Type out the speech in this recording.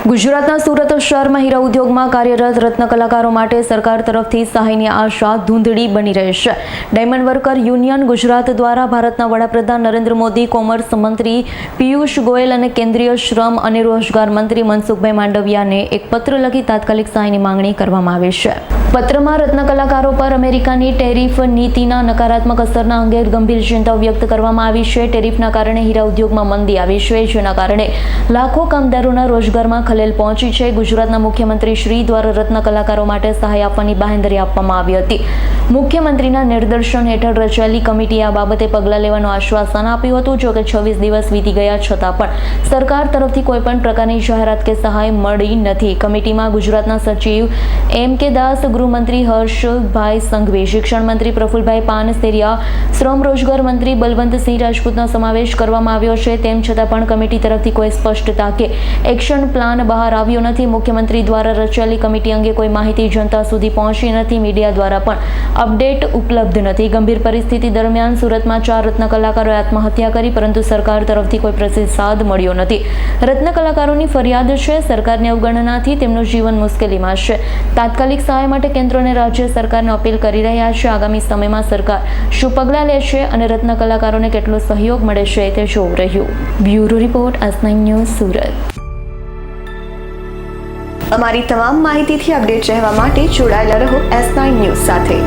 ગુજરાતના સુરત શહેરમાં હીરા ઉદ્યોગમાં કાર્યરત રત્ન કલાકારો માટે સરકાર તરફથી સહાયની આશા ધૂંધળી બની રહી છે. ડાયમંડ વર્કર યુનિયન ગુજરાત દ્વારા ભારતના વડાપ્રધાન નરેન્દ્ર મોદી, કોમર્સ મંત્રી પિયુષ ગોયલ અને કેન્દ્રીય શ્રમ અને રોજગાર મંત્રી મનસુખભાઈ માંડવિયાને એક પત્ર લખી તાત્કાલિક સહાયની માંગણી કરવામાં આવી છે. પત્રમાં રત્ન કલાકારો પર અમેરિકાની ટેરિફ નીતિના નકારાત્મક અસરના અંગે ગંભીર ચિંતા વ્યક્ત કરવામાં આવી છે. ટેરિફના કારણે હીરા ઉદ્યોગમાં મંદી આવી છે, જેના કારણે લાખો કામદારોના રોજગારમાં ખલેલ પહોંચી છે. ગુજરાતના મુખ્યમંત્રી શ્રી દ્વારા રત્ન કલાકારો માટે સહાય આપવાની બાંહેધરી આપવામાં આવી હતી. મુખ્યમંત્રીના નિર્દેશન હેઠળ રચાયેલી કમિટીએ આ બાબતે પગલાં લેવાનું આશ્વાસન આપ્યું હતું. જોકે 26 દિવસ વીતી ગયા છતાં પણ સરકાર તરફથી કોઈપણ પ્રકારની જાહેરાત કે સહાય મળી નથી. કમિટીમાં ગુજરાતના સચિવ એમ કે દાસ, ગૃહમંત્રી હર્ષભાઈ સંઘવી, શિક્ષણ મંત્રી પ્રફુલભાઈ પાનસેરિયા, શ્રમ રોજગાર મંત્રી બલવંતસિંહ રાજપૂતનો સમાવેશ કરવામાં આવ્યો છે. તેમ છતાં પણ કમિટી તરફથી કોઈ સ્પષ્ટતા કે એક્શન પ્લાન બહાર આવ્યો નથી. મુખ્યમંત્રી દ્વારા રચાયેલી કમિટી અંગે કોઈ માહિતી જનતા સુધી પહોંચી નથી. મીડિયા દ્વારા પણ અપડેટ ઉપલબ્ધ નથી. ગંભીર પરિસ્થિતિ દરમિયાન સુરતમાં 4 રત્ન કલાકારોએ આત્મહત્યા કરી, પરંતુ સરકાર તરફથી કોઈ પ્રતિસાદ મળ્યો નથી. રત્ન કલાકારોની ફરિયાદ છે, સરકારની અવગણનાથી તેમનું જીવન મુશ્કેલીમાં છે. તાત્કાલિક સહાય માટે કેન્દ્ર અને રાજ્ય સરકારને અપીલ કરી રહ્યા છે. આગામી સમયમાં સરકાર શું પગલાં લે છે અને રત્ન કલાકારોને કેટલો સહયોગ મળે છે તે જોવું રહ્યું. Bureau report, S9 news, Surat. અમારી તમામ માહિતીથી અપડેટ રહેવા માટે જોડાયેલા રહો S9 ન્યૂઝ સાથે.